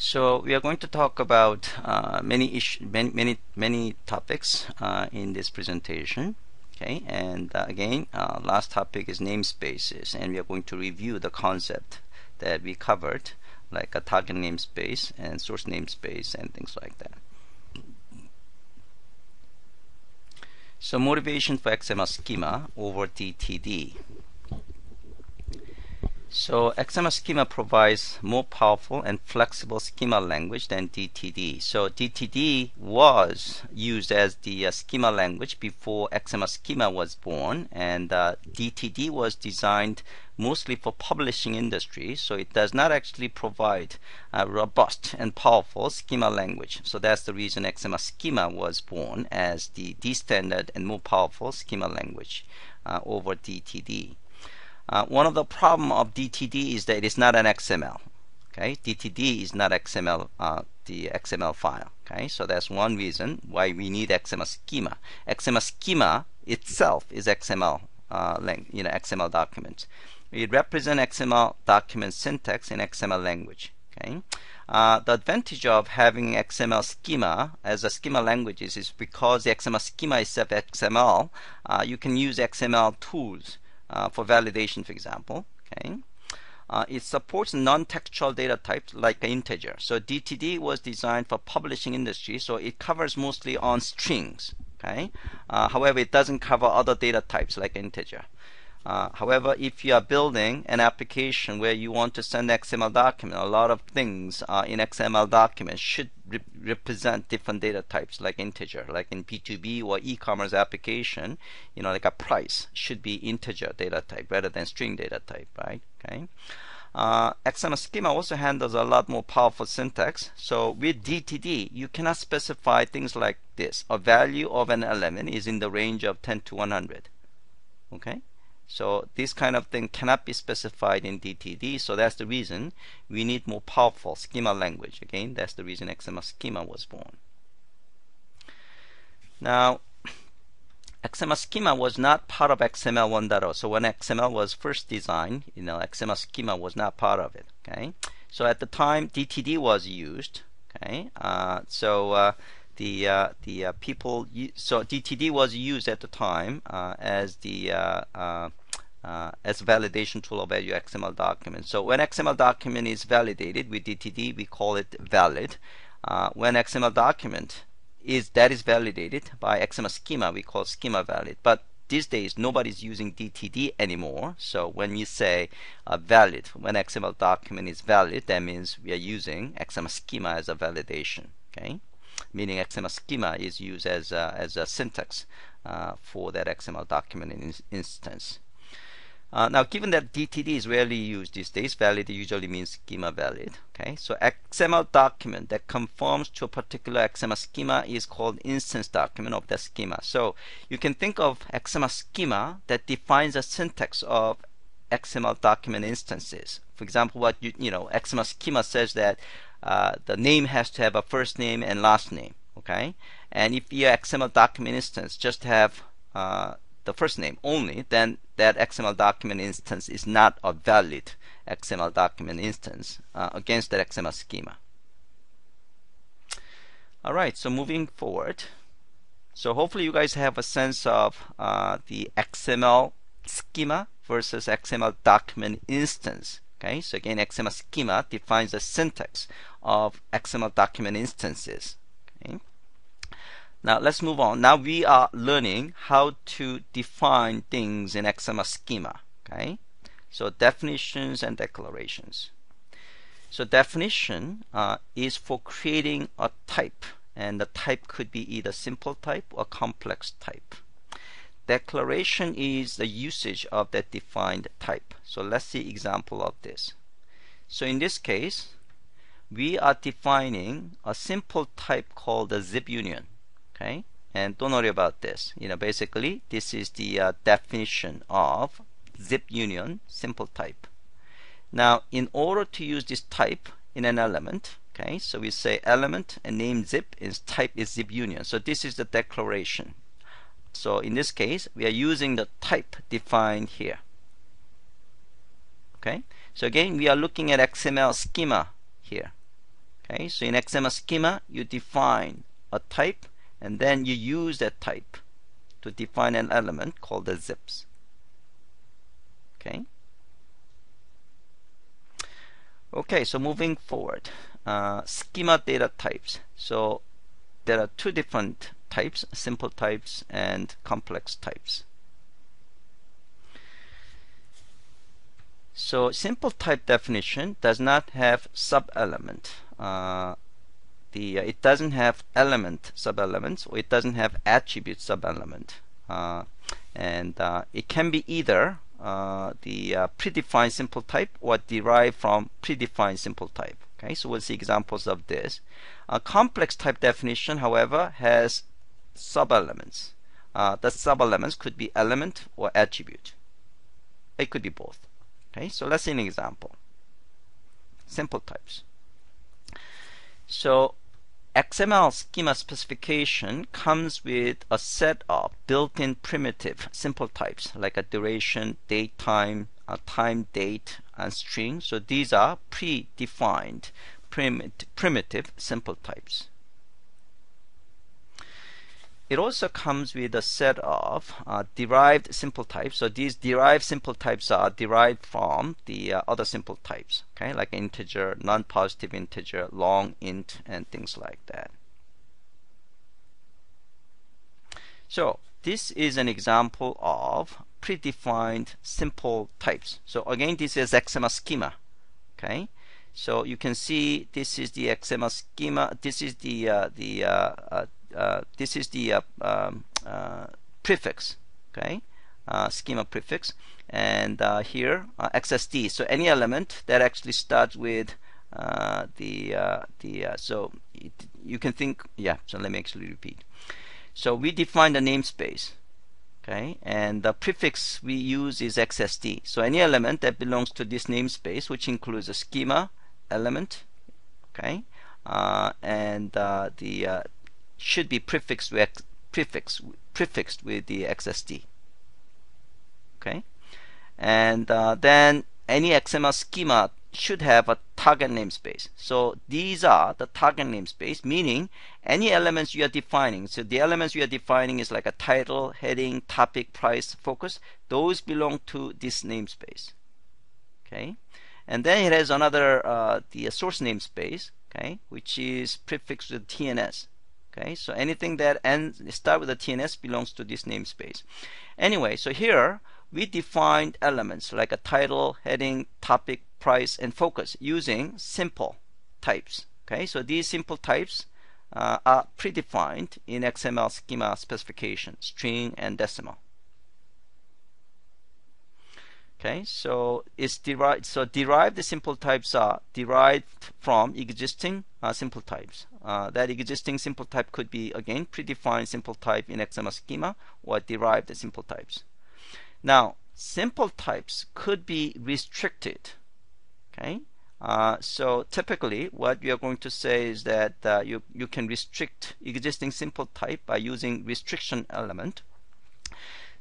So we are going to talk about many topics in this presentation. Okay, and again, last topic is namespaces, and we are going to review the concept that we covered, like a target namespace and source namespace and things like that. So motivation for XML schema over DTD. So XML schema provides more powerful and flexible schema language than DTD. So DTD was used as the schema language before XML schema was born, and DTD was designed mostly for publishing industry, so it does not actually provide a robust and powerful schema language. So that's the reason XML schema was born as the standard and more powerful schema language over DTD. One of the problem of DTD is that it is not an XML. Okay, DTD is not XML, the XML file. Okay, so that's one reason why we need XML schema. XML schema itself is XML, XML document. It represents XML document syntax in XML language. Okay, the advantage of having XML schema as a schema language is because the XML schema itself XML. You can use XML tools for validation, for example. Okay, it supports non-textual data types like integer. So DTD was designed for publishing industry, so it covers mostly on strings. Okay, however, it doesn't cover other data types like integer. However, if you are building an application where you want to send XML document, a lot of things in XML documents should represent different data types like integer. Like in B2B or e-commerce application, like a price should be integer data type rather than string data type, right? Okay. XML schema also handles a lot more powerful syntax. So with DTD, you cannot specify things like this. A value of an element is in the range of 10 to 100. Okay. So this kind of thing cannot be specified in DTD, so that's the reason we need more powerful schema language. Again, that's the reason XML schema was born. Now, XML schema was not part of XML 1.0. So when XML was first designed, XML schema was not part of it. Okay, so at the time DTD was used. Okay, so DTD was used at the time as the as a validation tool of your XML document. So when XML document is validated with DTD, we call it valid. When XML document is validated by XML schema, we call schema valid. But these days nobody's using DTD anymore. So when you say valid, when XML document is valid, that means we are using XML schema as a validation. Okay, meaning XML schema is used as a syntax for that XML document instance. Now, given that DTD is rarely used these days, valid usually means schema valid. Okay, so XML document that conforms to a particular XML schema is called instance document of that schema. So you can think of XML schema that defines a syntax of XML document instances. For example, XML schema says that the name has to have a first name and last name. Okay, and if your XML document instance just have the first name only, then that XML document instance is not a valid XML document instance against that XML schema. Alright, so moving forward, so hopefully you guys have a sense of the XML schema versus XML document instance. Okay, so again, XML schema defines the syntax of XML document instances. Okay. Now let's move on. Now we are learning how to define things in XML schema. Okay, so definitions and declarations. So definition is for creating a type, and the type could be either simple type or complex type. Declaration is the usage of that defined type. So let's see example of this. So in this case, we are defining a simple type called a zip union. Okay, and don't worry about this. Basically, this is the definition of zip union simple type. Now, in order to use this type in an element, okay, so we say element and name zip is type is zip union. So this is the declaration. So in this case, we are using the type defined here. Okay, so again, we are looking at XML schema here. Okay, so in XML schema, you define a type, and then you use that type to define an element called the zips. Okay. Okay, so moving forward, schema data types. So there are two different types: simple types and complex types. So simple type definition does not have sub-element. It doesn't have element sub-elements, or it doesn't have attribute sub-element, and it can be either the predefined simple type or derived from predefined simple type. Okay, so we'll see examples of this. Complex type definition, however, has sub-elements. The sub-elements could be element or attribute. It could be both. Okay, so let's see an example. Simple types. So XML schema specification comes with a set of built-in primitive simple types like a duration, date, time, date, and string. So these are predefined primitive simple types. It also comes with a set of derived simple types. So these derived simple types are derived from the other simple types, okay, like integer, non-positive integer, long, int, and things like that. So this is an example of predefined simple types. So again, this is XML schema. Okay, so you can see this is the XML schema. This is the prefix, okay, schema prefix, and here XSD. So any element that actually starts with so you can think, yeah. So let me actually repeat. So we define the namespace, okay, and the prefix we use is XSD. So any element that belongs to this namespace, which includes a schema element, okay, and should be prefixed with the XSD. Okay, and then any XML schema should have a target namespace. So these are the target namespace, meaning any elements you are defining. So the elements you are defining is like a title, heading, topic, price, focus. Those belong to this namespace. Okay, and then it has another the source namespace, okay, which is prefixed with TNS. Okay, so anything that start with a TNS belongs to this namespace. Anyway, so here we defined elements like a title, heading, topic, price, and focus using simple types. Okay, so these simple types are predefined in XML schema specification, string and decimal. Okay, so it's derived. So derived simple types are derived from existing simple types. That existing simple type could be again predefined simple type in XML schema or derived simple types. Now, simple types could be restricted. Okay, so typically what we are going to say is that you can restrict existing simple type by using restriction element.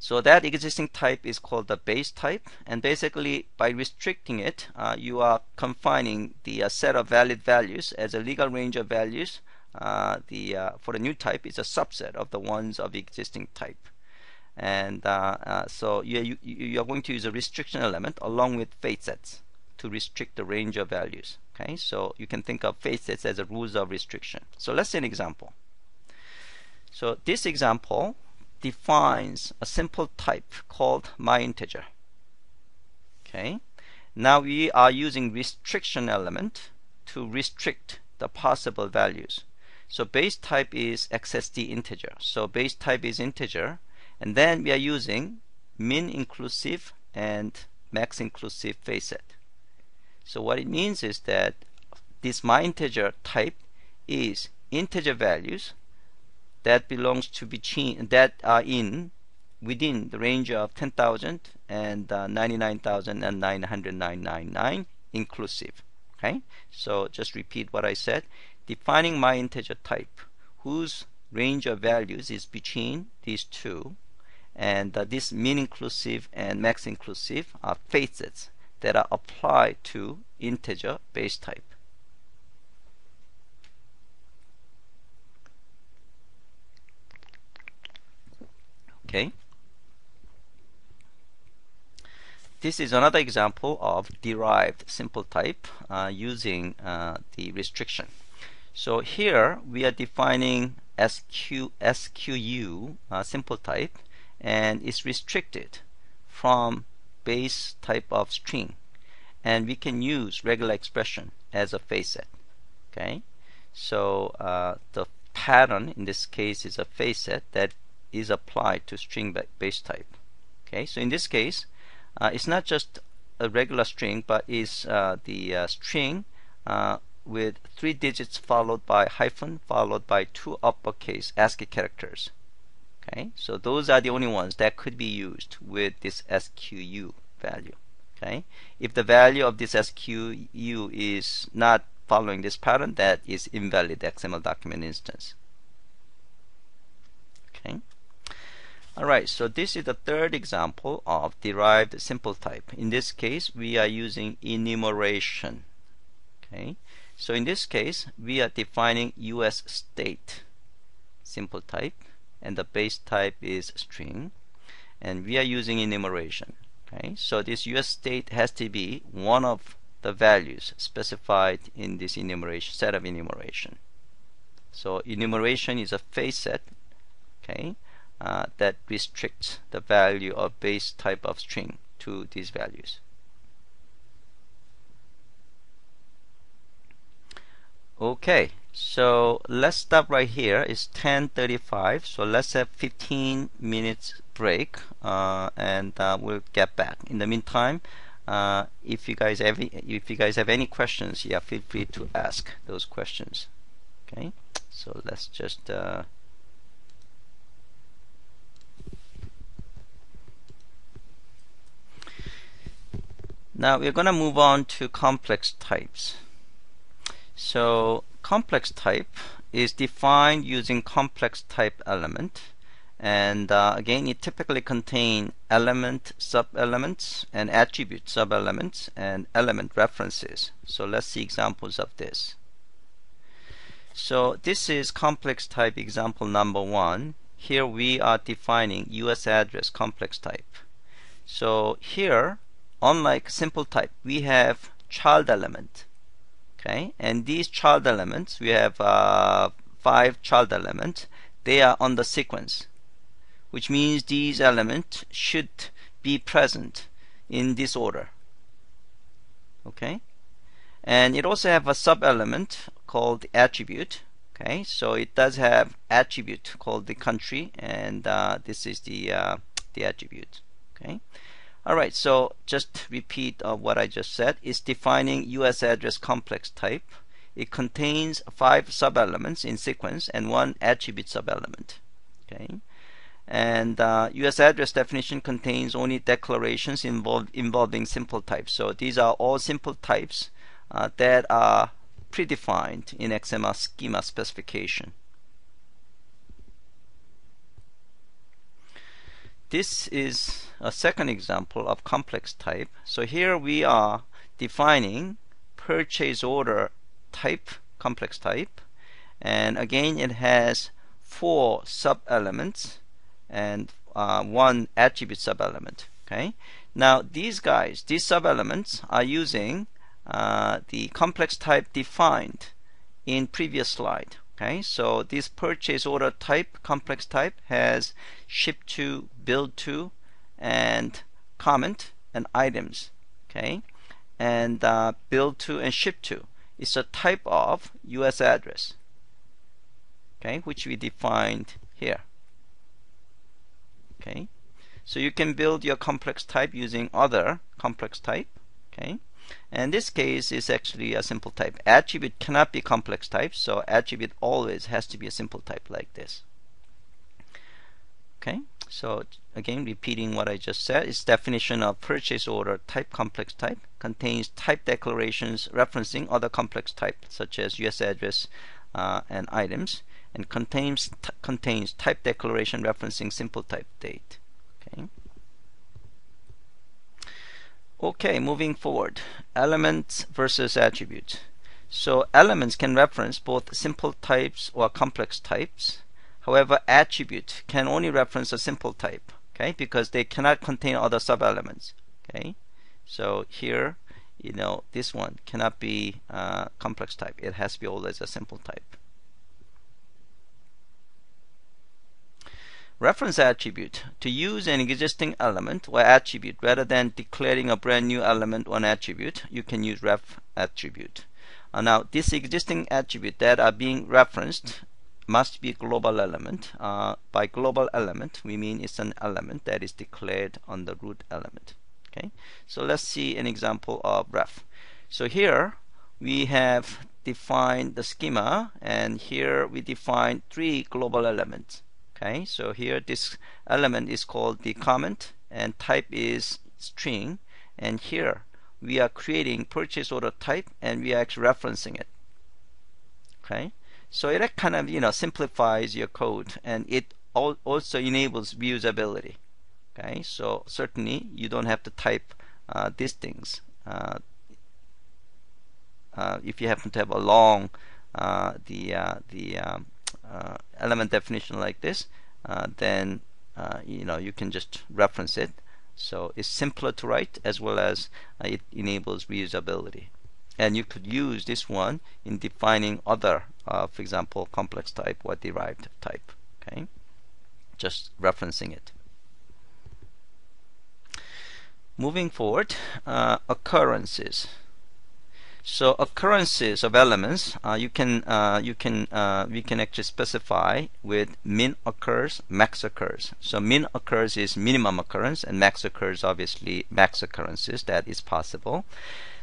So that existing type is called the base type, and basically by restricting it, you are confining the set of valid values as a legal range of values. For the new type is a subset of the ones of the existing type, and so you are going to use a restriction element along with phase sets to restrict the range of values. Okay, so you can think of phase sets as a rules of restriction. So let's see an example. So this example defines a simple type called myInteger. Okay, now we are using restriction element to restrict the possible values. So base type is XSD integer. So base type is integer, and then we are using min inclusive and max inclusive phase set. So what it means is that this myInteger type is integer values that belongs to between that are within the range of 10,000 and 99,999 inclusive. Okay, so just repeat what I said. Defining myInteger type whose range of values is between these two, and this min inclusive and max inclusive are phase sets that are applied to integer base type. Okay. This is another example of derived simple type using the restriction. So here we are defining SQU simple type, and it's restricted from base type of string, and we can use regular expression as a phase set. Okay, so the pattern in this case is a phase set that is applied to string base type. Okay, so in this case it's not just a regular string, but is the string with 3 digits followed by hyphen followed by 2 uppercase ASCII characters. Okay, so those are the only ones that could be used with this SQU value. Okay, if the value of this SQU is not following this pattern, that is invalid XML document instance. Okay. Alright, so this is the third example of derived simple type. In this case, we are using enumeration. Okay, so in this case, we are defining US state simple type, and the base type is string, and we are using enumeration. Okay, so this US state has to be one of the values specified in this enumeration set of enumeration. So enumeration is a phase set. Okay. That restricts the value of base type of string to these values. Okay, so let's stop right here. It's 10:35, so let's have 15 minutes break, and we'll get back. In the meantime, if you guys have any questions, yeah, feel free to ask those questions. Okay, so let's just now we're going to move on to complex types. So complex type is defined using complex type element, and again it typically contains element, sub-elements, and attribute sub-elements, and element references. So let's see examples of this. So this is complex type example number 1. Here we are defining US address complex type. So here, unlike simple type, we have child element. Okay, and these child elements, we have 5 child elements. They are on the sequence, which means these elements should be present in this order. Okay, and it also have a sub element called attribute. Okay, so it does have attribute called the country, and this is the attribute. Okay. Alright, so just repeat what I just said. It's defining US address complex type. It contains 5 sub-elements in sequence and 1 attribute sub-element. Okay, and US address definition contains only declarations involving simple types. So these are all simple types that are predefined in XML schema specification. This is a second example of complex type. So here we are defining purchase order type, complex type, and again it has 4 sub-elements and 1 attribute sub-element. Okay, now these sub-elements are using the complex type defined in previous slide. Okay, so this purchase order type, complex type, has ship to, build to, and comment and items. Okay, and build to and ship to is a type of US address. Okay, which we defined here. Okay, so you can build your complex type using other complex type. Okay, and this case is actually a simple type. Attribute cannot be complex type, so attribute always has to be a simple type like this. Okay, so again repeating what I just said, its definition of purchase order type complex type contains type declarations referencing other complex types such as US address and items, and contains type declaration referencing simple type date. Okay. Okay, moving forward, elements versus attributes. So elements can reference both simple types or complex types. However, attribute can only reference a simple type, okay, because they cannot contain other sub-elements, okay. So here, this one cannot be complex type. It has to be always a simple type. Reference attribute. To use an existing element or attribute rather than declaring a brand new element or an attribute, you can use ref attribute. Now, this existing attribute that are being referenced must be a global element. By global element, we mean it's an element that is declared on the root element. Okay, so let's see an example of ref. So here we have defined the schema, and here we define 3 global elements. Okay, so here this element is called the comment, and type is string, and here we are creating purchase order type, and we are actually referencing it. Okay, so it kind of simplifies your code, and it also enables reusability. Okay, so certainly you don't have to type these things. If you happen to have a long element definition like this, then you can just reference it. So it's simpler to write, as well as it enables reusability. And you could use this one in defining other, for example, complex type or derived type. Okay, just referencing it. Moving forward, occurrences. So occurrences of elements, we can actually specify with min occurs, max occurs. So min occurs is minimum occurrence, and max occurs obviously max occurrences. That is possible.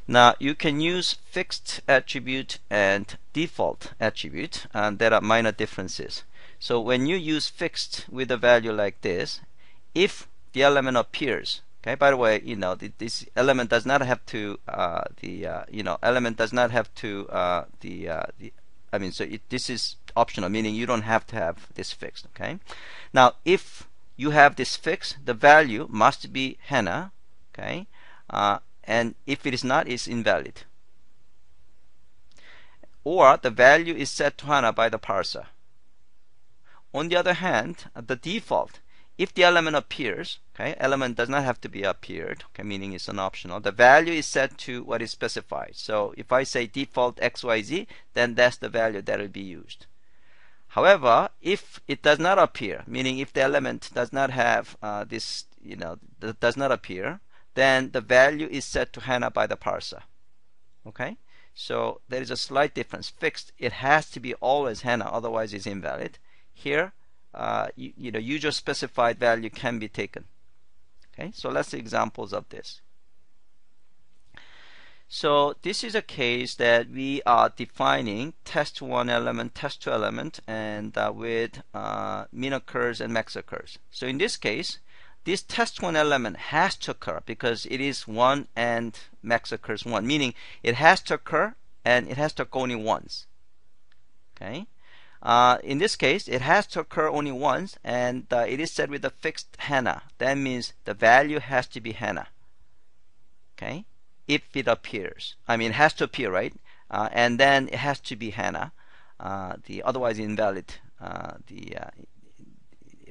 Now you can use fixed attribute and default attribute, and there are minor differences. So when you use fixed with a value like this, if the element appears, okay, by the way, this element does not have to this is optional, meaning you don't have to have this fixed. Okay, now if you have this fixed, the value must be Hana. Okay, and if it is not, it's invalid. Or the value is set to Hana by the parser. On the other hand, the default, if the element appears, okay, element does not have to be appeared, okay, meaning it's an optional. The value is set to what is specified. So if I say default XYZ, then that's the value that will be used. However, if it does not appear, meaning if the element does not have does not appear, then the value is set to Hana by the parser. Okay, so there is a slight difference. Fixed, it has to be always Hana, otherwise it's invalid. Here, user specified value can be taken. Okay, so let's see examples of this. So this is a case that we are defining test1 element, test2 element, and with min occurs and max occurs. So in this case, this test1 element has to occur because it is 1 and max occurs 1, meaning it has to occur and it has to occur only once. Okay. In this case, it has to occur only once, and it is set with a fixed Hana. That means the value has to be Hana. Okay, if it appears, it has to appear, right? And then it has to be Hana. Otherwise invalid. The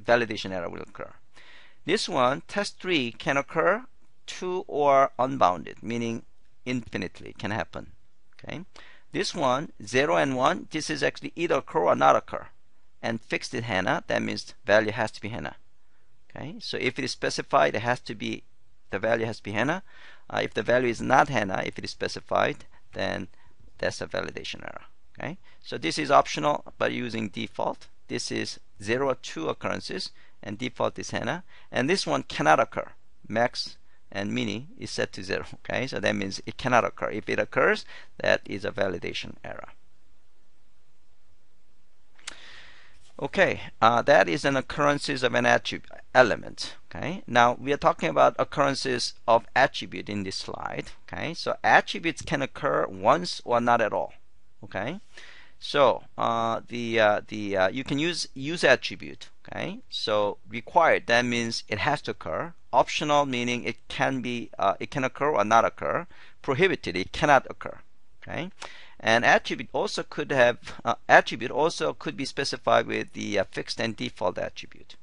validation error will occur. This one, test3, can occur 2 or unbounded, meaning infinitely can happen. Okay. This one, 0 and 1, this is actually either occur or not occur. And fixed is Hana, that means value has to be Hana. Okay, so if it is specified, the value has to be Hana. If the value is not Hana, if it is specified, then that's a validation error. Okay, so this is optional by using default. This is 0 or 2 occurrences, and default is Hana. And this one cannot occur. Max and mini is set to 0. Okay, so that means it cannot occur. If it occurs, that is a validation error. Okay, that is an occurrences of an attribute element. Okay, now we are talking about occurrences of attribute in this slide. Okay, so attributes can occur once or not at all. Okay, so you can use attribute. Okay, so required, that means it has to occur. Optional, meaning it can occur or not occur. Prohibited, it cannot occur. Okay, and attribute also could be specified with the fixed and default attribute.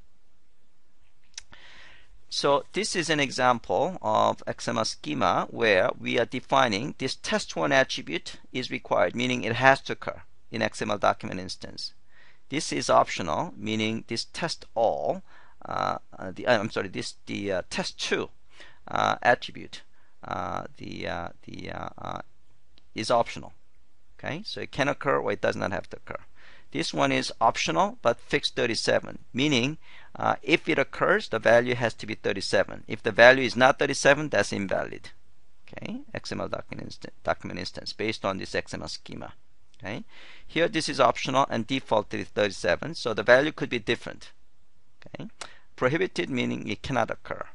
So this is an example of XML schema where we are defining this test1 attribute is required, meaning it has to occur in XML document instance. This is optional, meaning this test2 attribute is optional. Okay, so it can occur or it does not have to occur. This one is optional but fixed 37, meaning if it occurs, the value has to be 37. If the value is not 37, that's invalid. Okay, XML document instance based on this XML schema. Okay, here this is optional and default is 37, so the value could be different. Okay, prohibited meaning it cannot occur.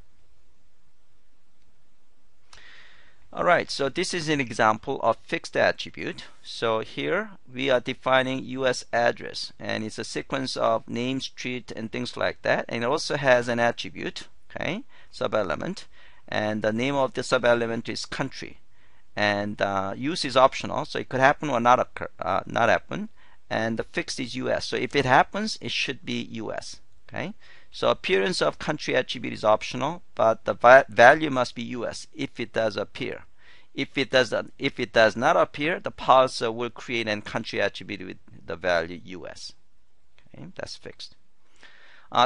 Alright, so this is an example of fixed attribute. So here we are defining US address, and it's a sequence of name, street, and things like that, and it also has an attribute, okay, sub-element, and the name of the sub-element is country, and use is optional, so it could happen or not happen, and the fixed is US. So if it happens, it should be US. Okay, so appearance of country attribute is optional, but the value must be US if it does appear. If it does not appear, the parser will create a country attribute with the value US. Okay, that's fixed.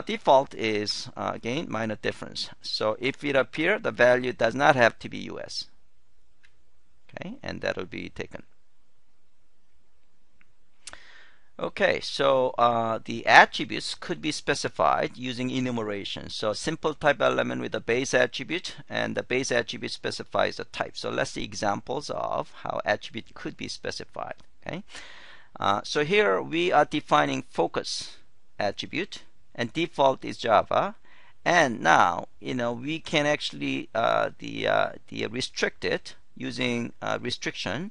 Default is again minor difference. So if it appears, the value does not have to be US. Okay, and that will be taken. Okay, so the attributes could be specified using enumeration. So simple type element with a base attribute, and the base attribute specifies the type. So let's see examples of how attribute could be specified. Okay, so here we are defining focus attribute, and default is Java. And now we can actually restrict it using restriction.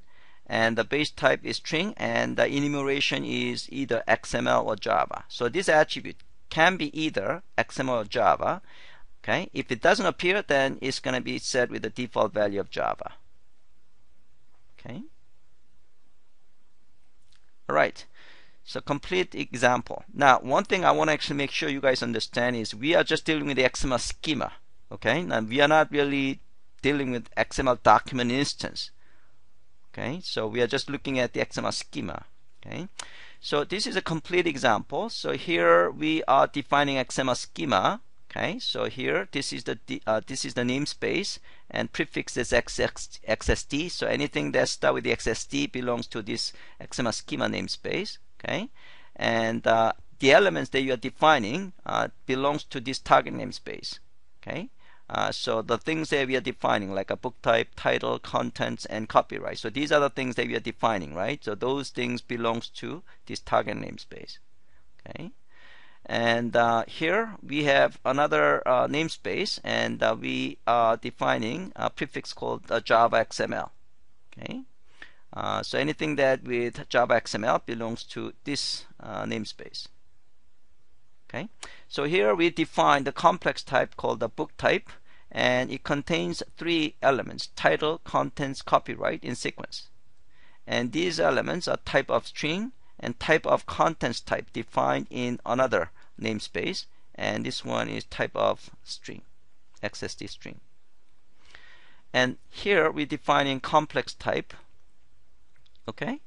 And the base type is string, and the enumeration is either XML or Java. So this attribute can be either XML or Java. Okay, if it doesn't appear, then it's going to be set with the default value of Java. Okay, all right, so complete example. Now one thing I want to actually make sure you guys understand is we are just dealing with the XML schema. Okay, now we are not really dealing with XML document instance. Okay, so we are just looking at the XML schema. Okay, so this is a complete example. So here we are defining XML schema. Okay, so here this is the namespace, and prefix is XSD. So anything that starts with the XSD belongs to this XML schema namespace. Okay, and the elements that you are defining belongs to this target namespace. Okay. So the things that we are defining, like a book type, title, contents, and copyright. So these are the things that we are defining, right? So those things belongs to this target namespace. Okay, and here we have another namespace, and we are defining a prefix called Java XML. Okay, so anything that with Java XML belongs to this namespace. Okay, so here we define the complex type called the book type, and it contains 3 elements: title, contents, copyright in sequence. And these elements are type of string and type of contents type defined in another namespace, and this one is type of string, XSD string. And here we're defining complex type. Okay,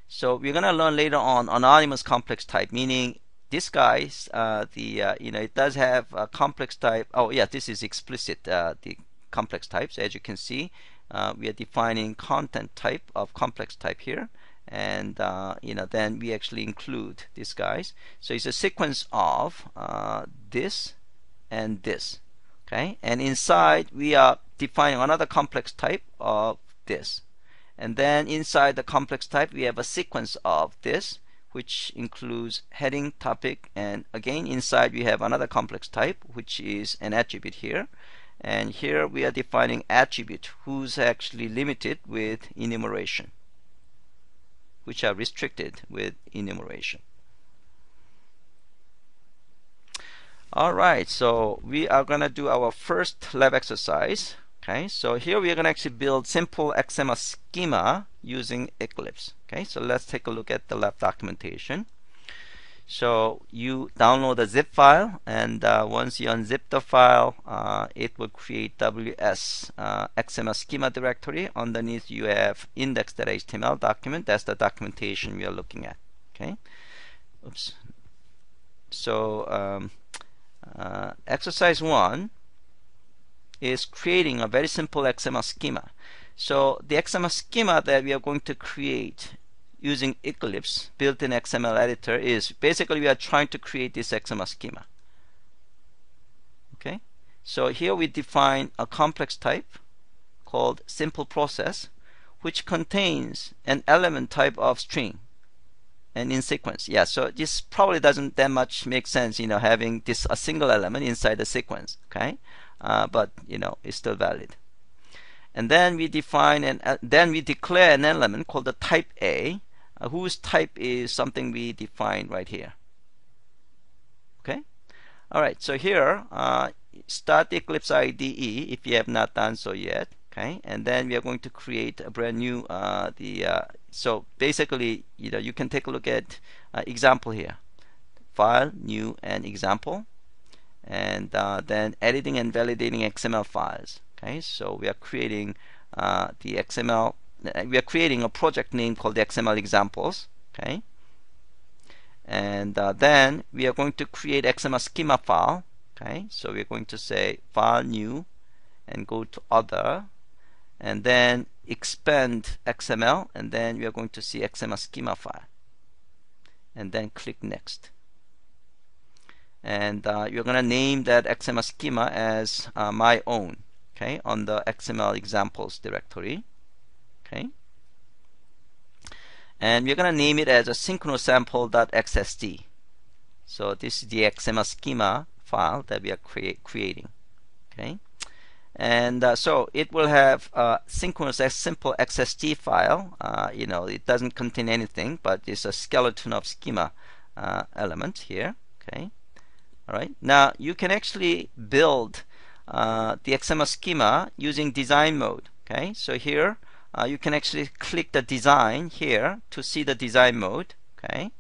so we're gonna learn later on anonymous complex type, meaning this guy's it does have a complex type. Oh yeah, this is explicit, the complex types. As you can see, we are defining content type of complex type here, and then we actually include these guys. So it's a sequence of this and this. Okay, and inside we are defining another complex type of this, and then inside the complex type we have a sequence of this, which includes heading, topic, and again inside we have another complex type, which is an attribute here. And here we are defining attribute who's actually limited with enumeration, which are restricted with enumeration. Alright, so we are going to do our first lab exercise. Okay, so here we are going to actually build simple XML schema using Eclipse. Okay, so let's take a look at the lab documentation. So you download a zip file, and once you unzip the file, it will create WS XML Schema directory. Underneath you have index.html document. That's the documentation we are looking at. Okay. Oops. So exercise 1 is creating a very simple XML schema. So the XML schema that we are going to create using Eclipse built-in XML editor is basically we are trying to create this XML schema. Okay, so here we define a complex type called simple process, which contains an element type of string and in sequence. Yeah, so this probably doesn't that much make sense, you know, having this a single element inside the sequence. Okay, but you know, it's still valid. And then we define then we declare an element called the type A, whose type is something we define right here. Okay. All right. So here, start the Eclipse IDE if you have not done so yet. Okay. And then we are going to create a brand new so basically, you know, you can take a look at example here. File, new, and example, and then editing and validating XML files. Okay, so we are creating the XML. We are creating a project name called the XML examples. Okay, and then we are going to create XML schema file. Okay, so we're going to say file new, and go to other, and then expand XML, and then we are going to see XML schema file, and then click next. And you're going to name that XML schema as my own. Okay, on the XML examples directory. Okay, and we're going to name it as a synchronosample.xsd. So this is the XML schema file that we are creating. Okay, and so it will have a synchronous simple XSD file. You know, it doesn't contain anything, but it's a skeleton of schema element here. Okay, all right. Now you can actually build the XML schema using design mode. Okay, so here you can actually click the design here to see the design mode. Okay,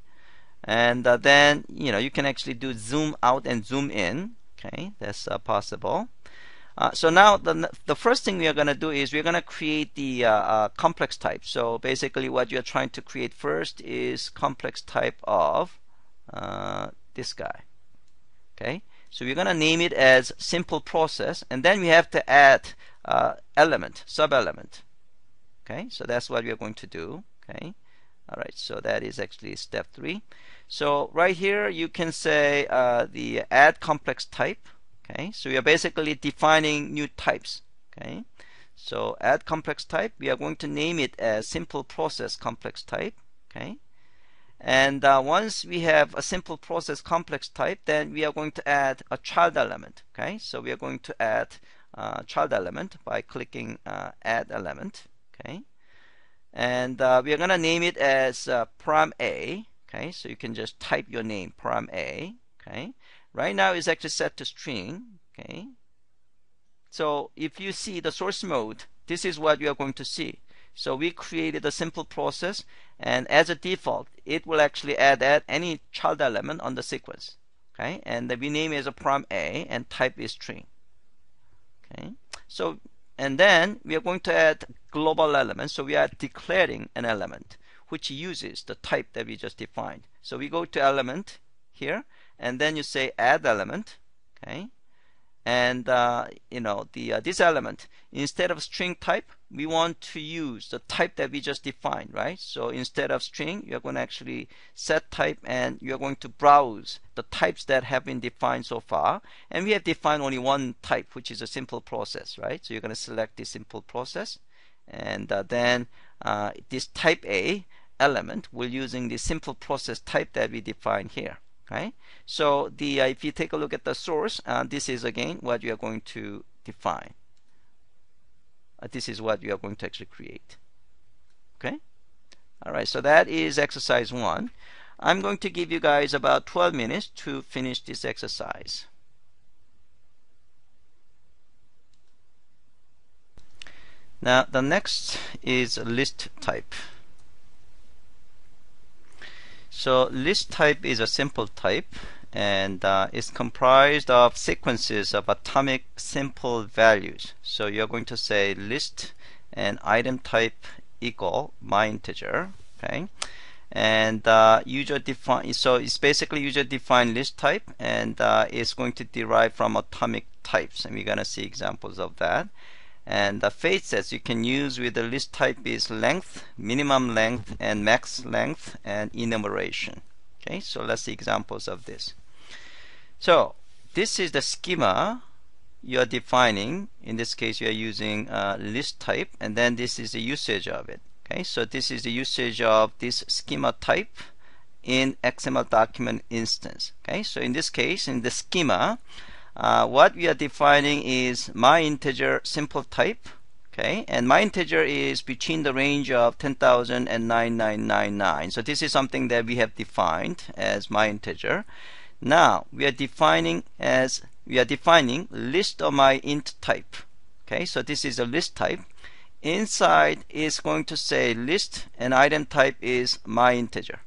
and then you know, you can actually do zoom out and zoom in. Okay, that's possible. So now the first thing we are going to do is we're going to create the complex type. So basically what you're trying to create first is complex type of this guy. Okay, so we're going to name it as simple process, and then we have to add element, sub-element. Okay, so that's what we're going to do. Okay, all right, so that is actually step 3. So right here you can say the add complex type. Okay, so we are basically defining new types. Okay, so add complex type, we are going to name it as simple process complex type. Okay, and once we have a simple process complex type, then we are going to add a child element. Okay, so we are going to add child element by clicking add element. Okay, and we are going to name it as param A. Okay, so you can just type your name, param A. Okay, right now it's actually set to string. Okay, so if you see the source mode, this is what you are going to see. So we created a simple process, and as a default, it will actually add any child element on the sequence. Okay, and we name it as a param A, and type is string. Okay, so and then we are going to add global element. So we are declaring an element which uses the type that we just defined. So we go to element here, and then you say add element. Okay, and you know, this element, instead of string type, we want to use the type that we just defined, right? So instead of string, you're going to actually set type, and you're going to browse the types that have been defined so far. And we have defined only one type, which is a simple process, right? So you're going to select the simple process, and then this type A element will using the simple process type that we define here. Okay, so if you take a look at the source, this is again what you are going to define. This is what you are going to actually create. Okay, all right, so that is exercise 1. I'm going to give you guys about 12 minutes to finish this exercise. Now the next is list type. So list type is a simple type, and is comprised of sequences of atomic simple values. So you're going to say list and item type equal my integer, okay? And user defined, so it's basically user defined list type, and it's going to derive from atomic types, and we're going to see examples of that. And the facets you can use with the list type is length, minimum length, and max length, and enumeration. Okay, so let's see examples of this. So this is the schema you're defining. In this case, you are using list type, and then this is the usage of it. Okay, so this is the usage of this schema type in XML document instance. Okay, so in this case, in the schema, what we are defining is my integer simple type. Okay, and my integer is between the range of 10,000 and 9999. So this is something that we have defined as my integer. Now we are defining list of my int type. Okay, so this is a list type. Inside is going to say list, and item type is my integer.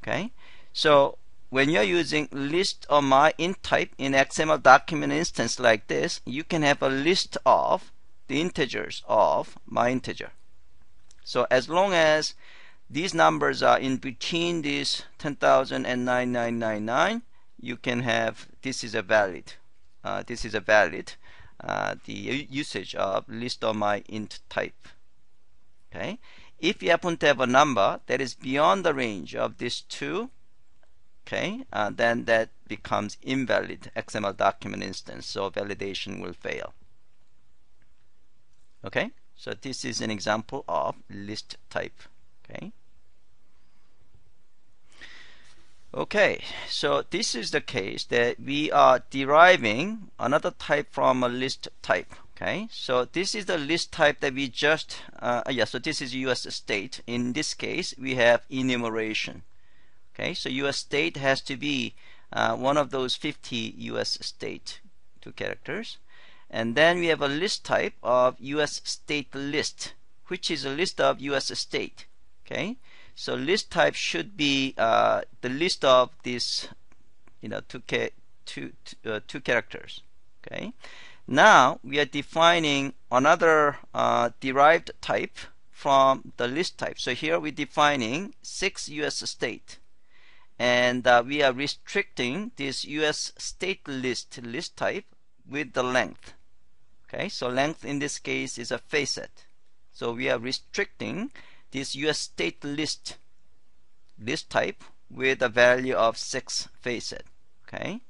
Okay, so when you're using list of my int type in XML document instance like this, you can have a list of the integers of my integer. So as long as these numbers are in between these 10,000 and 9999, you can have this is a valid. The usage of list of my int type. Okay, if you happen to have a number that is beyond the range of these two, okay, then that becomes invalid XML document instance, so validation will fail. Okay, so this is an example of list type. Okay. Okay, so this is the case that we are deriving another type from a list type. Okay, so this is the list type that we just, so this is US state. In this case, we have enumeration. Okay, so US state has to be one of those 50 US state, 2 characters. And then we have a list type of US state list, which is a list of US state. Okay, so list type should be the list of these, two characters. Okay, now we are defining another derived type from the list type. So here we're defining 6 US state, and we are restricting this US state list type with the length. Okay, so length in this case is a facet. So we are restricting this US state list type with a value of 6 facet. Okay,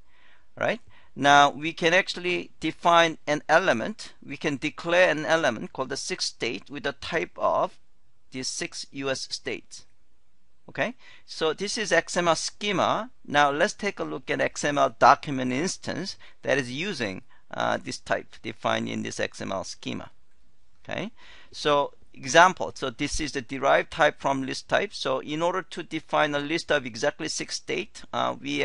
right? Now we can actually define an element. We can declare an element called the 6 state with the type of these 6 US states. Okay, so this is XML schema. Now let's take a look at XML document instance that is using this type defined in this XML schema. Okay, so example, so this is the derived type from list type. So in order to define a list of exactly 6 state, we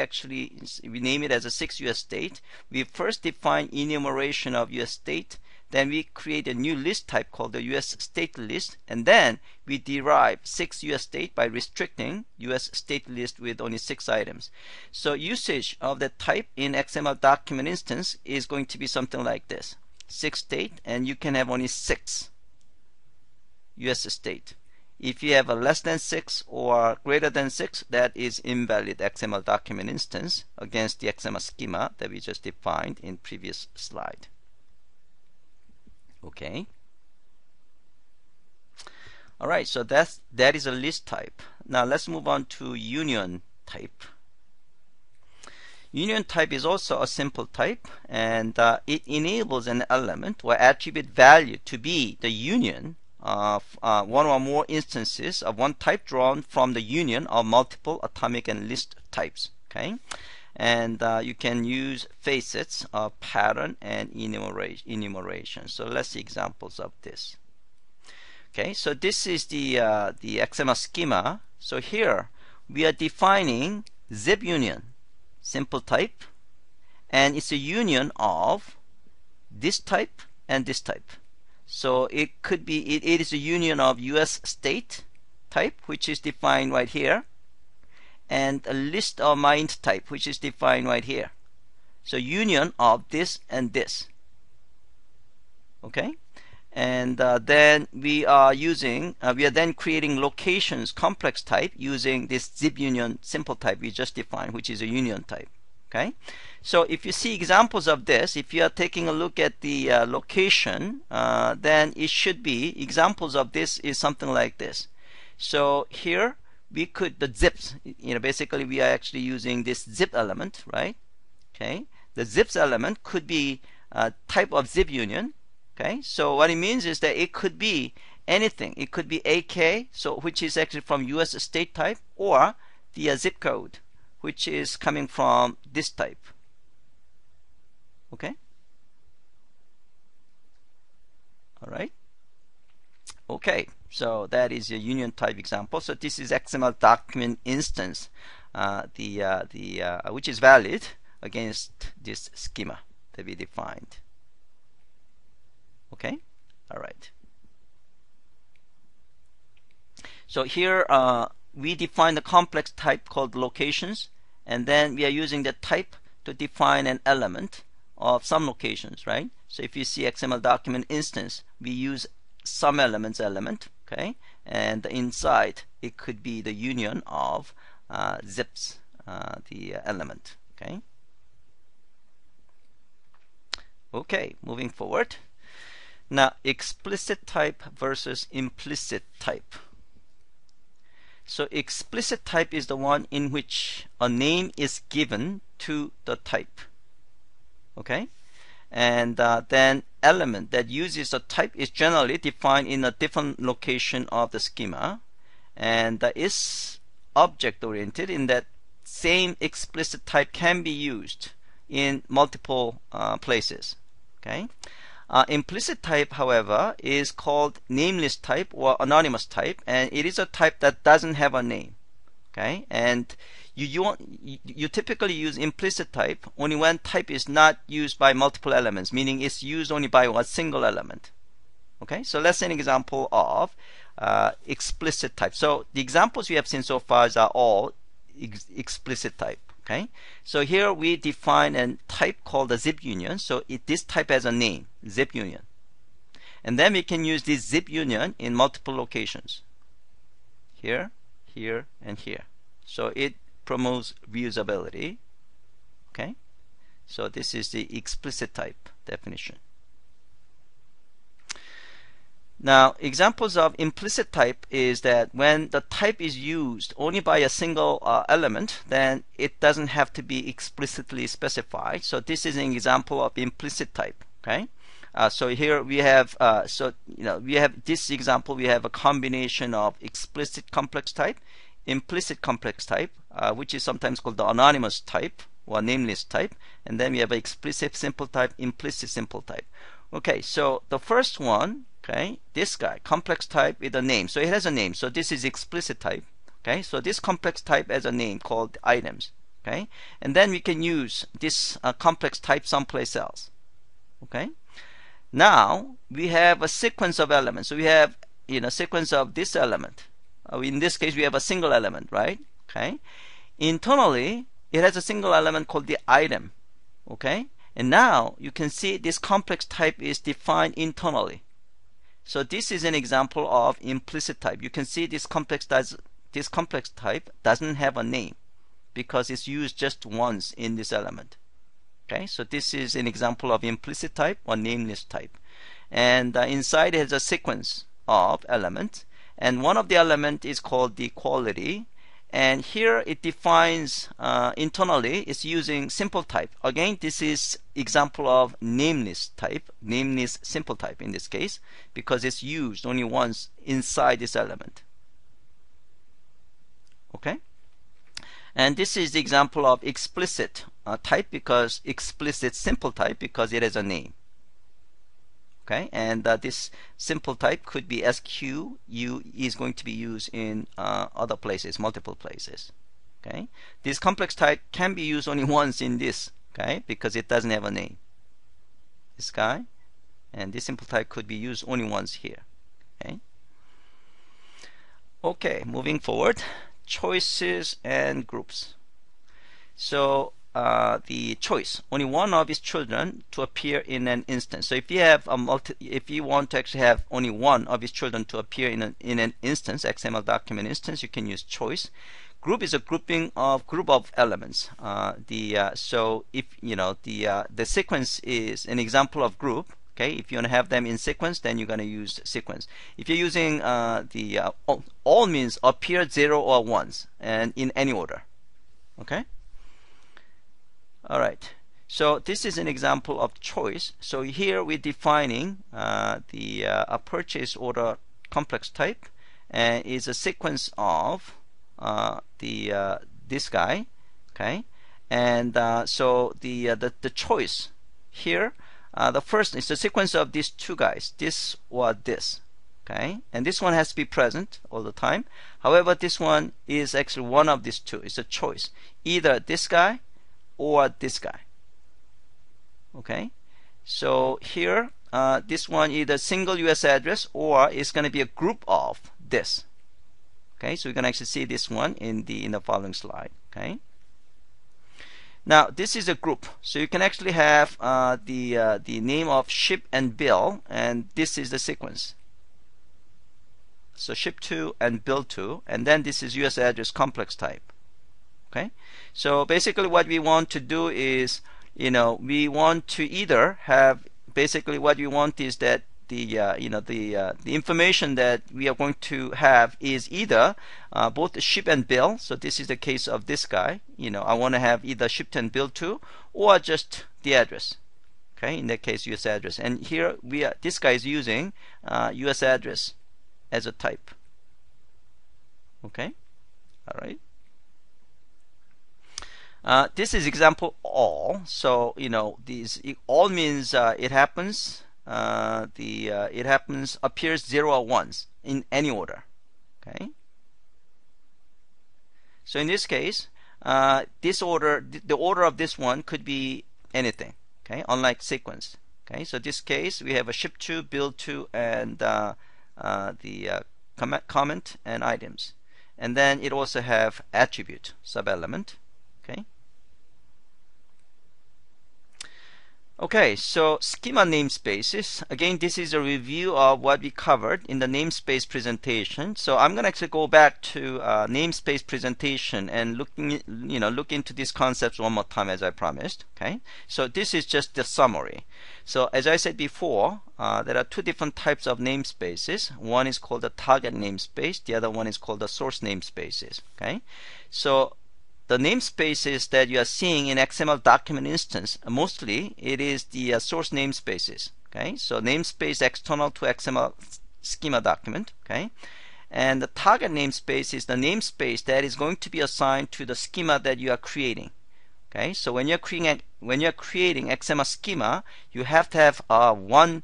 name it as a 6 US state. We first define enumeration of US state, then we create a new list type called the US state list, and then we derive 6 US state by restricting US state list with only 6 items. So usage of that type in XML document instance is going to be something like this: 6 state, and you can have only 6 US state. If you have a less than 6 or greater than 6, that is invalid XML document instance against the XML schema that we just defined in previous slide. Okay. Alright, so that is a list type. Now let's move on to union type. Union type is also a simple type, and it enables an element or attribute value to be the union of one or more instances of one type drawn from the union of multiple atomic and list types. Okay, and you can use facets of pattern and enumeration. So let's see examples of this. Okay, so this is the XML schema. So here we are defining zip union, simple type, and it's a union of this type and this type. So it could be, it is a union of US state type, which is defined right here, and a list of my int type, which is defined right here. So union of this and this. Okay, and then we are then creating locations complex type using this zip union simple type we just defined, which is a union type. Okay, so if you see examples of this, if you are taking a look at the location, then it should be examples of this is something like this. So here we could, the zips, basically we are actually using this zip element, right? Okay, the zips element could be a type of zip union. Okay, so what it means is that it could be anything. It could be AK, so which is actually from US state type, or the zip code, which is coming from this type. Okay, all right. Okay, so that is a union type example. So this is XML document instance, which is valid against this schema that we defined. Okay, all right. So here we define the complex type called locations, and then we are using the type to define an element of some locations, right? So if you see XML document instance, we use some elements element, okay, and inside it could be the union of zips, the element. Okay. Okay, moving forward. Now, explicit type versus implicit type. So explicit type is the one in which a name is given to the type. Okay, and then element that uses a type is generally defined in a different location of the schema, and is object oriented in that same explicit type can be used in multiple places. Okay. Implicit type, however, is called nameless type or anonymous type, and it is a type that doesn't have a name. Okay, and you typically use implicit type only when type is not used by multiple elements, meaning it's used only by a single element. Okay, so let's say an example of explicit type. So the examples we have seen so far are all explicit type. Okay, so here we define a type called a zip union. So this type has a name, zip union, and then we can use this zip union in multiple locations, here, here, and here. So it promotes reusability. Okay, so this is the explicit type definition. Now, examples of implicit type is that when the type is used only by a single element, then it doesn't have to be explicitly specified. So this is an example of implicit type. Okay, so here we have we have this example. We have a combination of explicit complex type, implicit complex type, which is sometimes called the anonymous type or nameless type, and then we have explicit simple type, implicit simple type. Okay, so the first one. Okay, this guy, complex type with a name. So it has a name. So this is explicit type. Okay, so this complex type has a name called items. Okay, and then we can use this complex type someplace else. Okay, now we have a sequence of elements. So we have sequence of this element. In this case, we have a single element, right? Okay, internally it has a single element called the item. Okay, and now you can see this complex type is defined internally. So this is an example of implicit type. You can see this complex type doesn't have a name because it's used just once in this element. Okay, so this is an example of implicit type or nameless type. And inside it has a sequence of elements, and one of the elements is called the quality. And here it defines internally, it's using simple type. Again, this is example of nameless type, nameless simple type in this case, because it's used only once inside this element. Okay, and this is the example of explicit type, because explicit simple type because it has a name. Okay, and this simple type could be SQ is going to be used in other places, multiple places. Okay, this complex type can be used only once in this. Okay, because it doesn't have a name. This guy, and this simple type could be used only once here. Okay, moving forward, choices and groups. So the choice, only one of his children to appear in an instance. So if you have if you want to actually have only one of his children to appear in an instance, XML document instance, you can use choice. Group is a group of elements. So if the sequence is an example of group. Okay, if you want to have them in sequence, then you're going to use sequence. If you're using all means appear 0 or 1s and in any order. Okay. All right. So this is an example of choice. So here we're defining a purchase order complex type, and is a sequence of this guy. Okay, and so the choice here. The first is the sequence of these two guys, this or this. Okay, and this one has to be present all the time. However, this one is actually one of these two. It's a choice, either this guy or this guy. Okay, so here this one either single US address or it's going to be a group of this. Okay, so we can actually see this one in the following slide. Okay. Now this is a group, so you can actually have the name of ship and bill, and this is the sequence. So ship to and bill to, and then this is US address complex type. Okay, so basically what we want to do is, we want to either have, basically what we want is that the information that we are going to have is either both the ship and bill. So this is the case of this guy. I want to have either shipped and billed to, or just the address. Okay, in that case US address. And here this guy is using US address as a type. Okay, all right. This is example all. So all means it happens. It happens appears 0 or 1s in any order. Okay. So in this case, this order, the order of this one could be anything. Okay, unlike sequence. Okay, so this case we have a ship to, bill to, and the comment and items, and then it also have attribute sub-element. Okay. Okay, so schema namespaces. Again, this is a review of what we covered in the namespace presentation. So I'm going to actually go back to namespace presentation and look into these concepts one more time as I promised. Okay, so this is just the summary. So as I said before, there are two different types of namespaces. One is called the target namespace. The other one is called the source namespaces. Okay, so the namespaces that you are seeing in XML document instance, mostly it is the source namespaces. Okay, so namespace external to XML schema document. Okay, and the target namespace is the namespace that is going to be assigned to the schema that you are creating. Okay, so when you're creating XML schema, you have to have one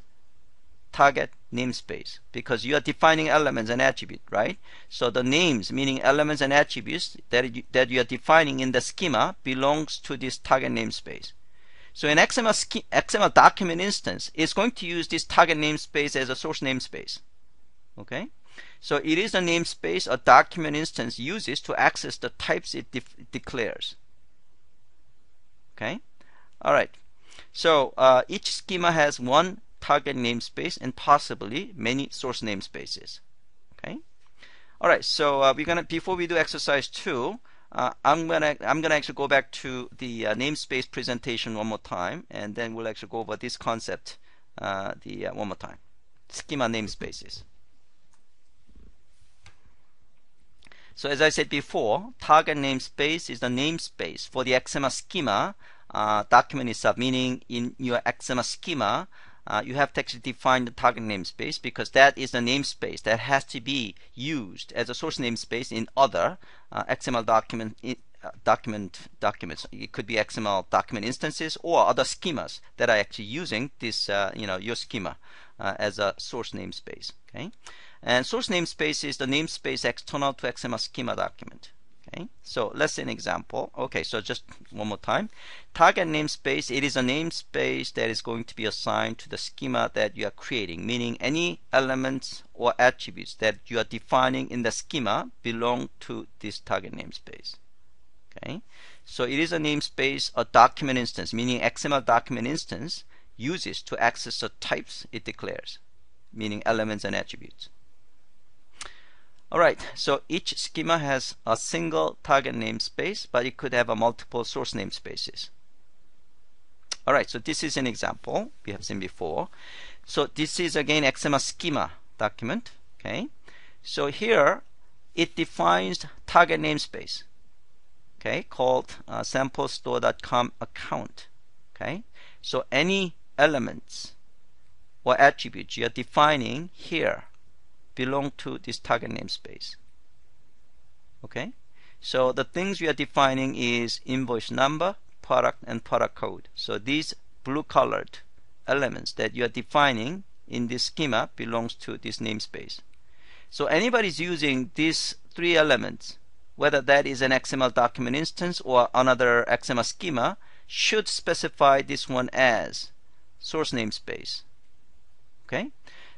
target namespace, because you are defining elements and attributes, right? So the names, meaning elements and attributes that you are defining in the schema, belongs to this target namespace. So in XML document instance, it's going to use this target namespace as a source namespace. Okay, so it is a namespace a document instance uses to access the types it declares. Okay, all right. So each schema has one target namespace and possibly many source namespaces. Okay. All right. So before we do exercise 2, I'm gonna actually go back to the namespace presentation one more time, and then we'll actually go over this concept one more time. Schema namespaces. So as I said before, target namespace is the namespace for the XML schema document itself, meaning in your XML schema, you have to actually define the target namespace, because that is the namespace that has to be used as a source namespace in other XML documents. It could be XML document instances or other schemas that are actually using this, your schema as a source namespace. Okay, and source namespace is the namespace external to XML schema document. Okay, so let's see an example. Okay, so just one more time. Target namespace, it is a namespace that is going to be assigned to the schema that you are creating, meaning any elements or attributes that you are defining in the schema belong to this target namespace. Okay, so it is a namespace, a document instance, meaning XML document instance uses to access the types it declares, meaning elements and attributes. Alright, so each schema has a single target namespace, but it could have a multiple source namespaces. Alright, so this is an example we have seen before. So this is again XML schema document. Okay, so here it defines target namespace, okay, called samplestore.com account. Okay, so any elements or attributes you are defining here belong to this target namespace. Okay, so the things we are defining is invoice number, product, and product code. So these blue colored elements that you are defining in this schema belongs to this namespace. So anybody's using these three elements, whether that is an XML document instance or another XML schema, should specify this one as source namespace. Okay,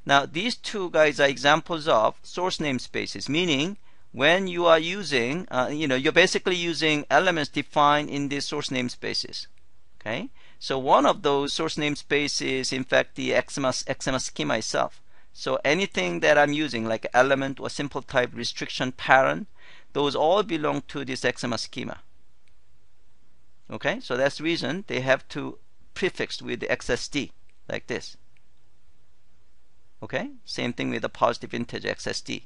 now these two guys are examples of source namespaces, meaning when you are using, you're basically using elements defined in these source namespaces. Okay, so one of those source namespaces is in fact the XML schema itself. So anything that I'm using, like element or simple type, restriction, parent, those all belong to this XML schema. Okay, so that's the reason they have to prefix with the XSD like this. Okay, same thing with the positive integer XSD.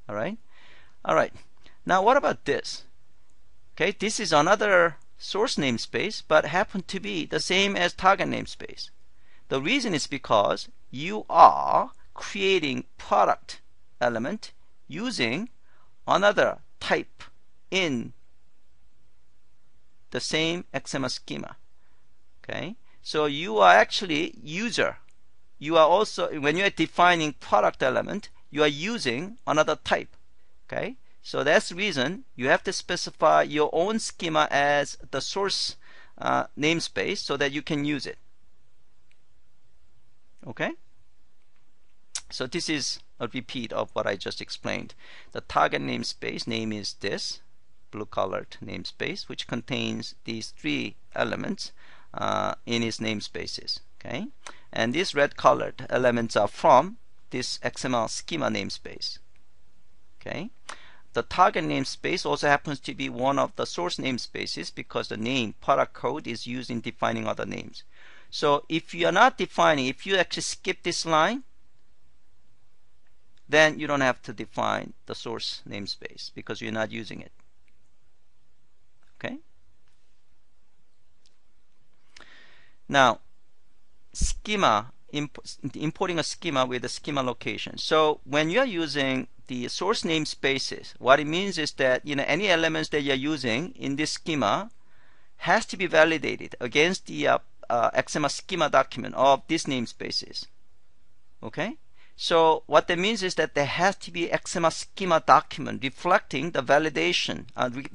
Alright, now what about this? Okay, this is another source namespace, but happen to be the same as target namespace. The reason is because you are creating product element using another type in the same XML schema. Okay, so you are actually user. You are also, when you are defining product element, you are using another type. Okay, so that's the reason you have to specify your own schema as the source namespace so that you can use it. Okay, so this is a repeat of what I just explained. The target namespace name is this blue colored namespace, which contains these three elements in its namespaces. Okay, and these red colored elements are from this XML schema namespace. Okay, the target namespace also happens to be one of the source namespaces because the name product code is used in defining other names. So if you are not defining, if you actually skip this line, then you don't have to define the source namespace because you're not using it. Okay, now schema, importing a schema with a schema location. So when you are using the source namespaces, what it means is that any elements that you're using in this schema has to be validated against the XML schema document of these namespaces. Okay, so what that means is that there has to be XML schema document reflecting the validation,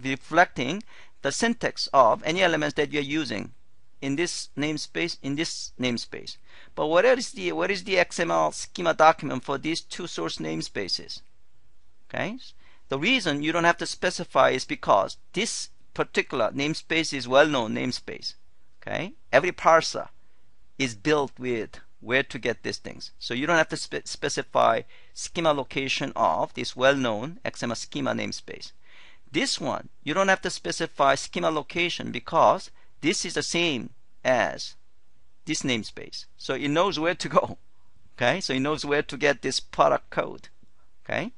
reflecting the syntax of any elements that you're using in this namespace, But what is the XML schema document for these two source namespaces? Okay, the reason you don't have to specify is because this particular namespace is well-known namespace. Okay, every parser is built with where to get these things, so you don't have to specify schema location of this well-known XML schema namespace. This one you don't have to specify schema location because this is the same as this namespace, so it knows where to go. Okay, so it knows where to get this product code. Okay,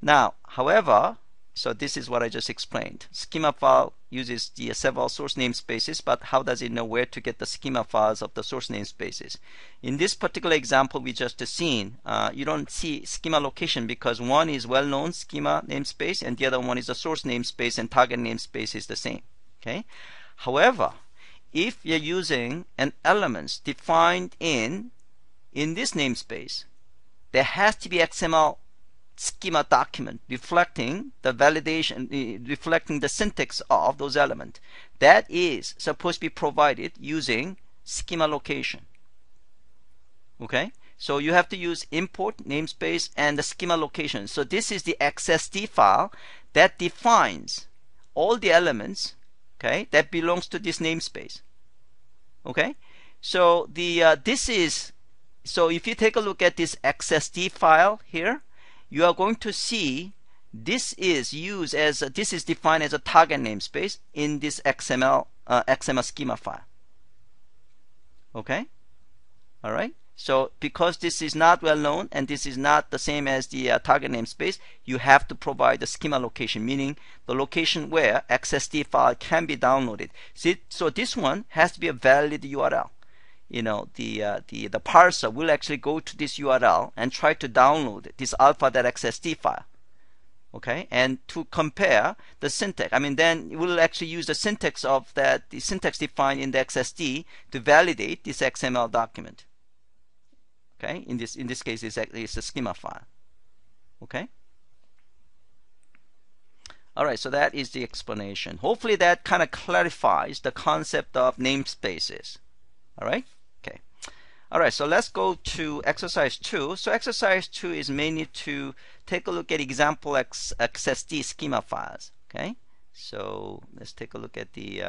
now however, so this is what I just explained. Schema file uses the several source namespaces, but how does it know where to get the schema files of the source namespaces? In this particular example we just seen, you don't see schema location because one is well-known schema namespace and the other one is a source namespace, and target namespace is the same. Okay, however, if you're using an elements defined in this namespace, there has to be XML schema document reflecting the validation, reflecting the syntax of those elements. That is supposed to be provided using schema location. Okay, so you have to use import namespace and the schema location. So this is the XSD file that defines all the elements, okay, that belongs to this namespace. Okay, so so if you take a look at this XSD file here, you are going to see this is defined as a target namespace in this XML schema file. Okay, all right. So because this is not well known and this is not the same as the target namespace, you have to provide the schema location, meaning the location where XSD file can be downloaded. So this one has to be a valid URL. You know, the parser will actually go to this URL and try to download this alpha.xsd file. Okay, and to compare the syntax, I mean, then we'll actually use the syntax of the syntax defined in the XSD to validate this XML document. Okay, in this case, it's a schema file. Okay. All right, so that is the explanation. Hopefully that kind of clarifies the concept of namespaces. All right. Okay. All right, so let's go to exercise 2. So exercise 2 is mainly to take a look at example XSD schema files. Okay. So let's take a look at the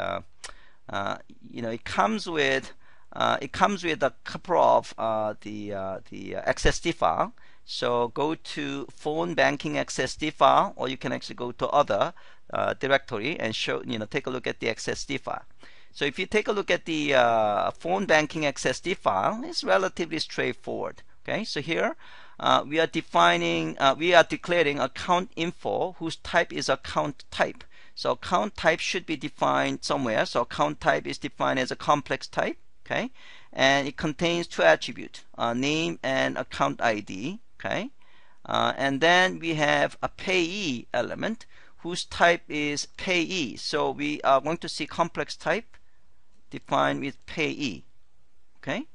it comes with a couple of the XSD file. So go to phone banking XSD file, or you can actually go to other directory and take a look at the XSD file. So if you take a look at the phone banking XSD file, it's relatively straightforward. Okay, so here we are declaring account info whose type is account type. So account type should be defined somewhere. So account type is defined as a complex type. Okay, and it contains two attributes, name and account ID. Okay, and then we have a payee element whose type is payee. So we are going to see complex type defined with payee. Okay,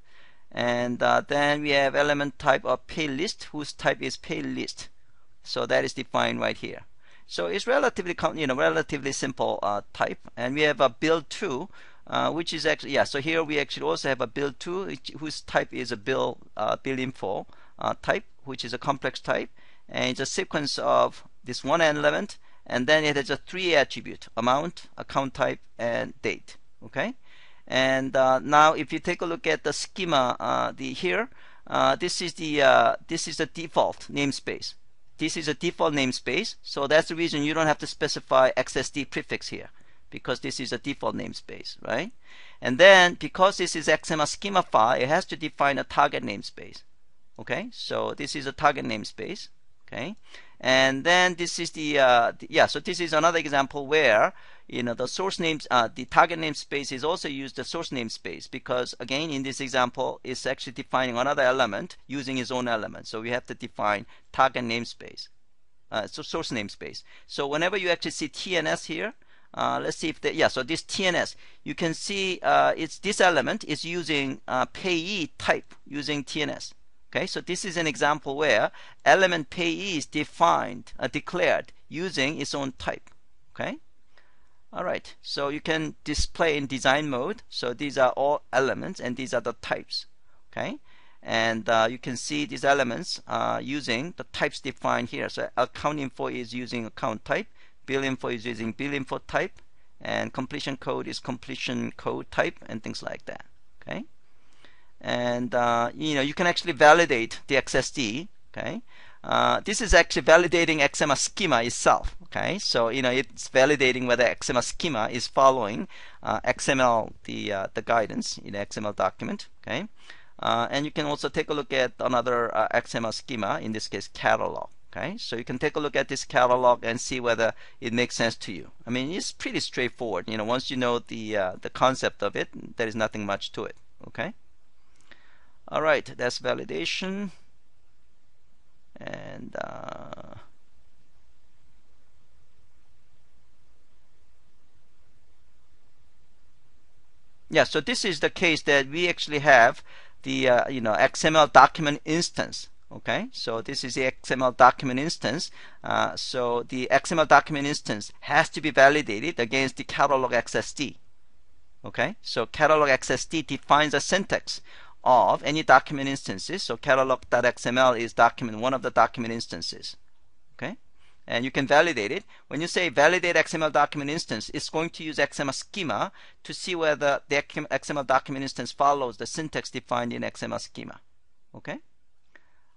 and then we have element type of paylist whose type is paylist. So that is defined right here. So it's relatively relatively simple type, and we have a build2. Which is actually, so here we actually also have a build2 whose type is a bill info type, which is a complex type, and it's a sequence of this one element, and then it has a 3 attribute: amount, account type, and date. Okay, and now if you take a look at the schema, this is the default namespace. This is a default namespace, so that's the reason you don't have to specify XSD prefix here, because this is a default namespace, right? And then because this is XML schema file, it has to define a target namespace. Okay, so this is a target namespace. Okay, and then this is so this is another example where the source names, the target namespace is also used the source namespace, because again in this example it's actually defining another element using its own element. So we have to define target namespace, so source namespace. So whenever you actually see TNS here, let's see if so this TNS, you can see this element is using payee type using TNS. Okay, so this is an example where element payee is defined, declared using its own type. Okay, all right, so you can display in design mode. So these are all elements and these are the types. Okay, and you can see these elements using the types defined here. So account info is using account type, bill info is using bill info type, and completion code is completion code type, and things like that. Okay, and you can actually validate the XSD. Okay, this is actually validating XML schema itself. Okay, so it's validating whether XML schema is following XML the guidance in the XML document. Okay, and you can also take a look at another XML schema, in this case catalog. Okay, so you can take a look at this catalog and see whether it makes sense to you. I mean, it's pretty straightforward. Once you know the concept of it, there is nothing much to it. Okay. All right, that's validation, and so this is the case that we actually have the XML document instance. Okay, so this is the XML document instance. So the XML document instance has to be validated against the catalog XSD. Okay, so catalog XSD defines a syntax of any document instances. So catalog.xml is one of the document instances. Okay, and you can validate it. When you say validate XML document instance, it's going to use XML schema to see whether the XML document instance follows the syntax defined in XML schema. Okay.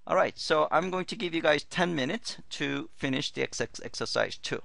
Alright, so I'm going to give you guys 10 minutes to finish the exercise 2.